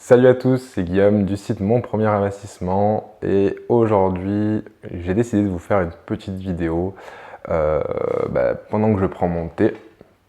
Salut à tous, c'est Guillaume du site Mon Premier Investissement et aujourd'hui j'ai décidé de vous faire une petite vidéo pendant que je prends mon thé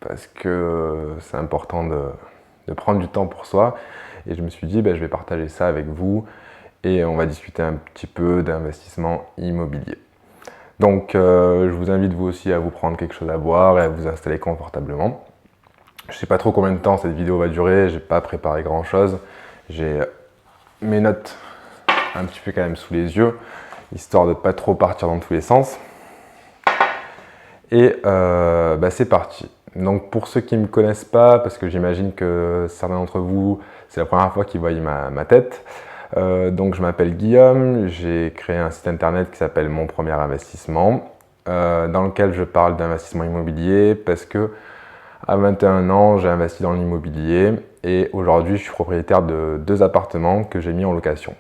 parce que c'est important de prendre du temps pour soi et je me suis dit je vais partager ça avec vous et on va discuter un petit peu d'investissement immobilier. Donc je vous invite vous aussi à vous prendre quelque chose à boire et à vous installer confortablement. Je sais pas trop combien de temps cette vidéo va durer, j'ai pas préparé grand chose. J'ai mes notes un petit peu quand même sous les yeux, histoire de pas trop partir dans tous les sens. Et c'est parti. Donc pour ceux qui ne me connaissent pas, parce que j'imagine que certains d'entre vous, c'est la première fois qu'ils voient ma tête. Donc je m'appelle Guillaume, j'ai créé un site internet qui s'appelle Mon Premier Investissement, dans lequel je parle d'investissement immobilier parce que à 21 ans, j'ai investi dans l'immobilier et aujourd'hui, je suis propriétaire de 2 appartements que j'ai mis en location.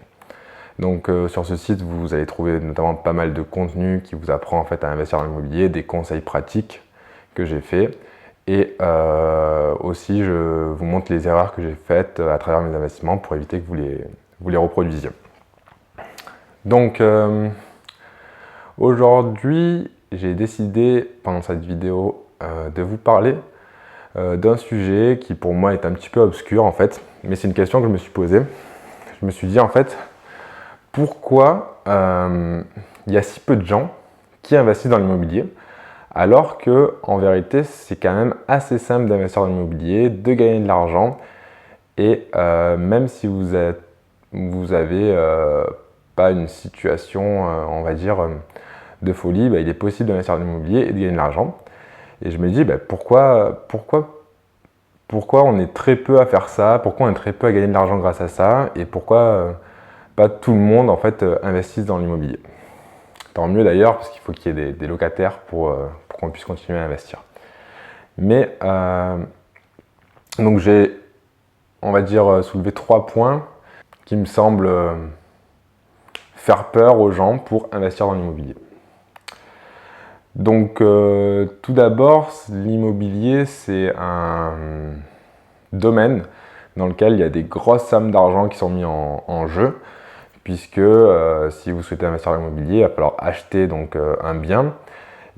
Donc sur ce site, vous allez trouver notamment pas mal de contenu qui vous apprend en fait à investir dans l'immobilier, des conseils pratiques que j'ai fait et aussi je vous montre les erreurs que j'ai faites à travers mes investissements pour éviter que vous les reproduisiez. Donc aujourd'hui, j'ai décidé pendant cette vidéo de vous parler d'un sujet qui pour moi est un petit peu obscur en fait, mais c'est une question que je me suis posée. Je me suis dit en fait, pourquoi il y a si peu de gens qui investissent dans l'immobilier, alors que en vérité c'est quand même assez simple d'investir dans l'immobilier, de gagner de l'argent, et même si vous avez pas une situation, on va dire, de folie, il est possible d'investir dans l'immobilier et de gagner de l'argent. Et je me dis, pourquoi on est très peu à faire ça, pourquoi on est très peu à gagner de l'argent grâce à ça, et pourquoi pas tout le monde en fait investisse dans l'immobilier. Tant mieux d'ailleurs, parce qu'il faut qu'il y ait des locataires pour qu'on puisse continuer à investir. Mais donc j'ai, on va dire, soulevé 3 points qui me semblent faire peur aux gens pour investir dans l'immobilier. Donc tout d'abord, l'immobilier c'est un domaine dans lequel il y a des grosses sommes d'argent qui sont mis en jeu, puisque si vous souhaitez investir dans l'immobilier, il va falloir acheter donc un bien,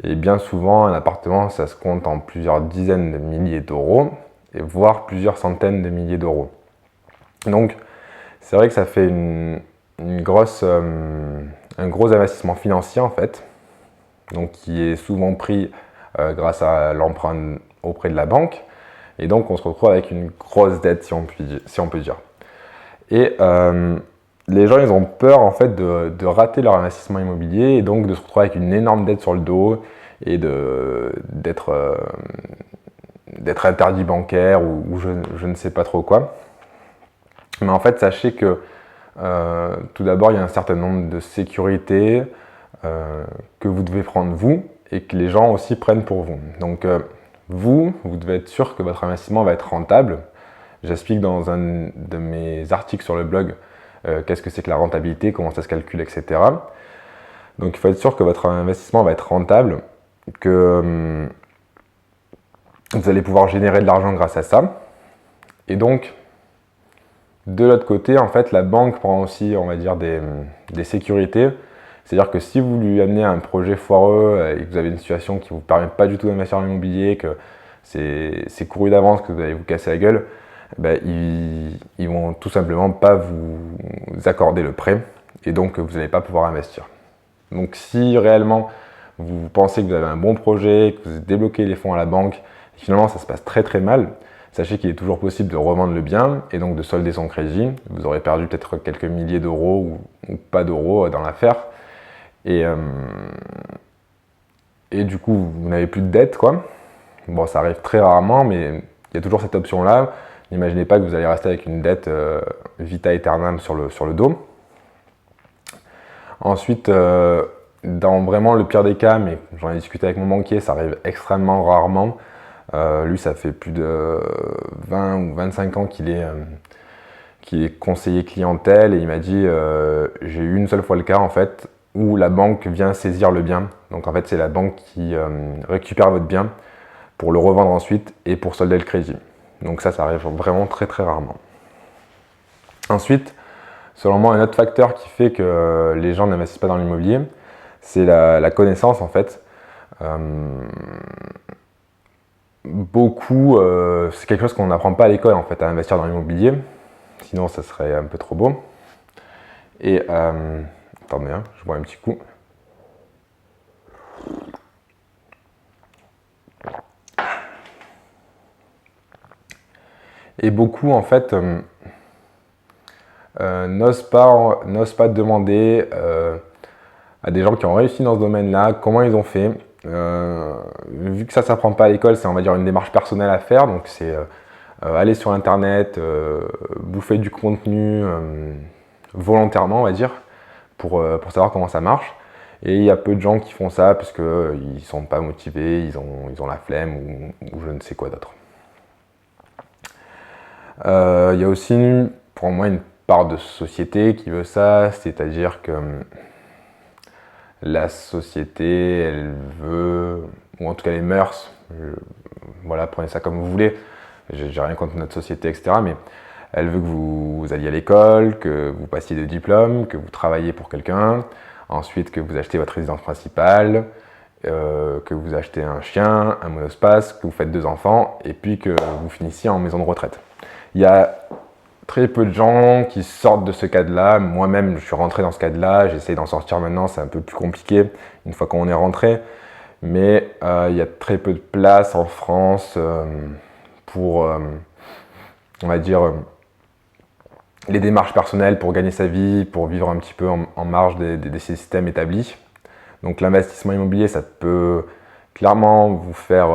et bien souvent un appartement ça se compte en plusieurs dizaines de milliers d'euros, et voire plusieurs centaines de milliers d'euros. Donc c'est vrai que ça fait un gros investissement financier en fait, donc qui est souvent pris grâce à l'emprunt auprès de la banque, et donc on se retrouve avec une grosse dette si on peut dire. Et les gens ils ont peur en fait de rater leur investissement immobilier et donc de se retrouver avec une énorme dette sur le dos et d'être interdit bancaire ou je ne sais pas trop quoi. Mais en fait sachez que tout d'abord il y a un certain nombre de sécurités que vous devez prendre vous et que les gens aussi prennent pour vous. Donc vous devez être sûr que votre investissement va être rentable. J'explique dans un de mes articles sur le blog qu'est-ce que c'est que la rentabilité, comment ça se calcule, etc. Donc il faut être sûr que votre investissement va être rentable, que vous allez pouvoir générer de l'argent grâce à ça. Et donc, de l'autre côté, en fait, la banque prend aussi, on va dire, des sécurités. C'est-à-dire que si vous lui amenez un projet foireux et que vous avez une situation qui ne vous permet pas du tout d'investir dans l'immobilier, que c'est couru d'avance, que vous allez vous casser la gueule, ils vont tout simplement pas vous accorder le prêt et donc vous n'allez pas pouvoir investir. Donc si réellement vous pensez que vous avez un bon projet, que vous débloquez les fonds à la banque, et finalement ça se passe très très mal, sachez qu'il est toujours possible de revendre le bien et donc de solder son crédit. Vous aurez perdu peut-être quelques milliers d'euros ou pas d'euros dans l'affaire. Et du coup, vous n'avez plus de dette, quoi. Bon, ça arrive très rarement, mais il y a toujours cette option-là. N'imaginez pas que vous allez rester avec une dette vita aeternam sur le dos. Ensuite, dans vraiment le pire des cas, mais j'en ai discuté avec mon banquier, ça arrive extrêmement rarement. Lui, ça fait plus de 20 ou 25 ans qu'il est conseiller clientèle et il m'a dit j'ai eu une seule fois le cas en fait où la banque vient saisir le bien. Donc en fait c'est la banque qui récupère votre bien pour le revendre ensuite et pour solder le crédit. Donc ça arrive vraiment très très rarement. Ensuite, selon moi, un autre facteur qui fait que les gens n'investissent pas dans l'immobilier, c'est la connaissance en fait. C'est quelque chose qu'on n'apprend pas à l'école en fait, à investir dans l'immobilier. Sinon, ça serait un peu trop beau. Et attendez, hein, je bois un petit coup. Et beaucoup en fait n'osent pas demander à des gens qui ont réussi dans ce domaine-là comment ils ont fait. Vu que ça s'apprend pas à l'école, c'est on va dire une démarche personnelle à faire. Donc c'est aller sur internet, bouffer du contenu volontairement, on va dire, pour savoir comment ça marche. Et il y a peu de gens qui font ça parce qu'ils ne sont pas motivés, ils ont la flemme ou je ne sais quoi d'autre. Il y a aussi pour moi une part de société qui veut ça, c'est-à-dire que la société, elle veut, ou en tout cas les mœurs, voilà, prenez ça comme vous voulez, j'ai rien contre notre société, etc. Mais elle veut que vous alliez à l'école, que vous passiez de diplôme, que vous travaillez pour quelqu'un, ensuite que vous achetez votre résidence principale, que vous achetez un chien, un monospace, que vous faites 2 enfants, et puis que vous finissiez en maison de retraite. Il y a très peu de gens qui sortent de ce cadre-là. Moi-même, je suis rentré dans ce cadre-là, j'essaie d'en sortir maintenant, c'est un peu plus compliqué une fois qu'on est rentré. Mais il y a très peu de place en France pour, on va dire, les démarches personnelles pour gagner sa vie, pour vivre un petit peu en marge des systèmes établis. Donc l'investissement immobilier, ça peut clairement vous faire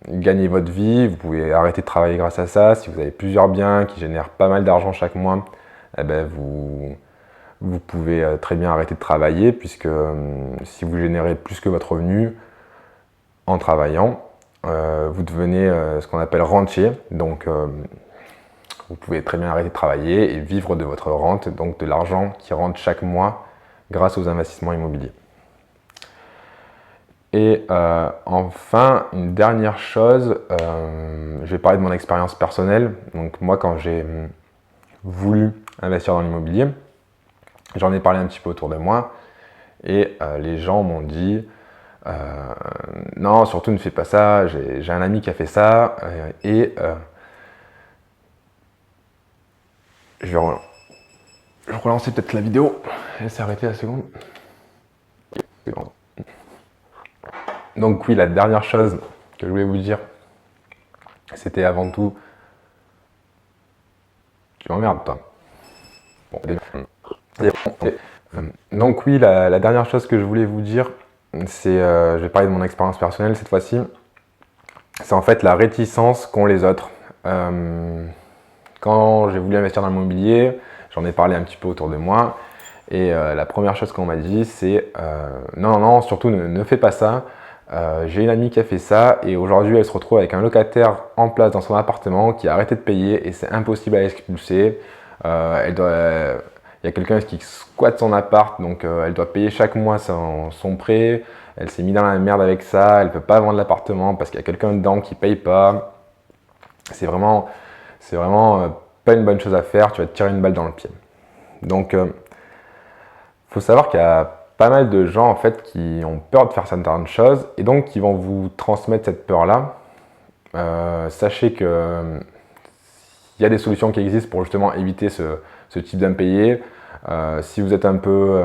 gagner votre vie. Vous pouvez arrêter de travailler grâce à ça. Si vous avez plusieurs biens qui génèrent pas mal d'argent chaque mois, eh ben vous pouvez très bien arrêter de travailler puisque si vous générez plus que votre revenu en travaillant, vous devenez ce qu'on appelle rentier. Donc vous pouvez très bien arrêter de travailler et vivre de votre rente, donc de l'argent qui rentre chaque mois grâce aux investissements immobiliers. Et enfin, une dernière chose, je vais parler de mon expérience personnelle. Donc moi, quand j'ai voulu investir dans l'immobilier, j'en ai parlé un petit peu autour de moi et les gens m'ont dit non, surtout ne fais pas ça, j'ai un ami qui a fait ça et je vais relancer peut-être la vidéo. Elle s'est arrêtée la seconde. Donc oui, la dernière chose que je voulais vous dire, c'était avant tout... Tu m'emmerdes, toi. Bon, donc oui, la dernière chose que je voulais vous dire, c'est... je vais parler de mon expérience personnelle cette fois-ci. C'est en fait la réticence qu'ont les autres. Quand j'ai voulu investir dans l'immobilier, j'en ai parlé un petit peu autour de moi. Et la première chose qu'on m'a dit, c'est non, surtout ne fais pas ça. J'ai une amie qui a fait ça et aujourd'hui elle se retrouve avec un locataire en place dans son appartement qui a arrêté de payer et c'est impossible à expulser. Il y a quelqu'un qui squatte son appart, donc elle doit payer chaque mois son prêt. Elle s'est mise dans la merde avec ça, elle ne peut pas vendre l'appartement parce qu'il y a quelqu'un dedans qui ne paye pas. C'est vraiment pas une bonne chose à faire, tu vas te tirer une balle dans le pied. Donc faut savoir qu'il y a pas mal de gens en fait qui ont peur de faire certaines choses et donc qui vont vous transmettre cette peur-là. Sachez que il y a des solutions qui existent pour justement éviter ce type d'impayé. Si vous êtes un peu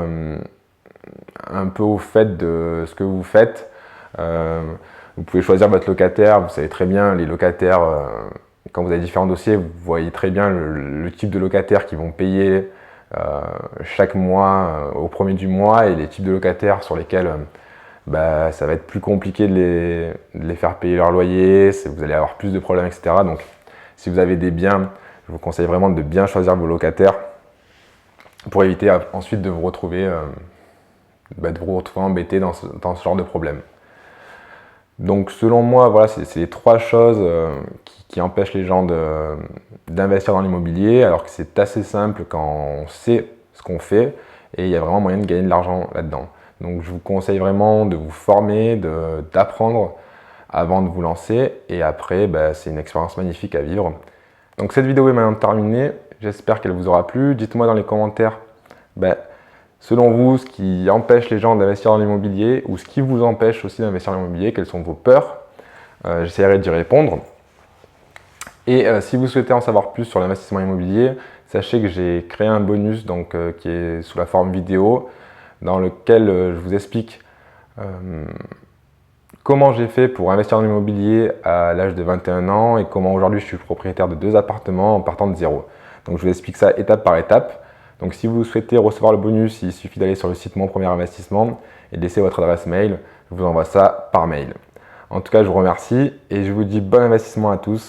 au fait de ce que vous faites, vous pouvez choisir votre locataire. Vous savez très bien, les locataires, quand vous avez différents dossiers, vous voyez très bien le type de locataires qui vont payer chaque mois au premier du mois et les types de locataires sur lesquels ça va être plus compliqué de les faire payer leur loyer, vous allez avoir plus de problèmes, etc. Donc si vous avez des biens, je vous conseille vraiment de bien choisir vos locataires pour éviter ensuite de vous retrouver embêté dans ce genre de problème. Donc selon moi, voilà, c'est les 3 choses qui empêchent les gens d'investir dans l'immobilier, alors que c'est assez simple quand on sait ce qu'on fait et il y a vraiment moyen de gagner de l'argent là-dedans. Donc je vous conseille vraiment de vous former, d'apprendre avant de vous lancer et après c'est une expérience magnifique à vivre. Donc cette vidéo est maintenant terminée, J'espère qu'elle vous aura plu. Dites-moi dans les commentaires, selon vous, ce qui empêche les gens d'investir dans l'immobilier ou ce qui vous empêche aussi d'investir dans l'immobilier, quelles sont vos peurs. J'essaierai d'y répondre. Et si vous souhaitez en savoir plus sur l'investissement immobilier, sachez que j'ai créé un bonus qui est sous la forme vidéo dans lequel je vous explique comment j'ai fait pour investir dans l'immobilier à l'âge de 21 ans et comment aujourd'hui je suis propriétaire de 2 appartements en partant de zéro. Donc je vous explique ça étape par étape. Donc si vous souhaitez recevoir le bonus, il suffit d'aller sur le site Mon Premier Investissement et de laisser votre adresse mail. Je vous envoie ça par mail. En tout cas, je vous remercie et je vous dis bon investissement à tous.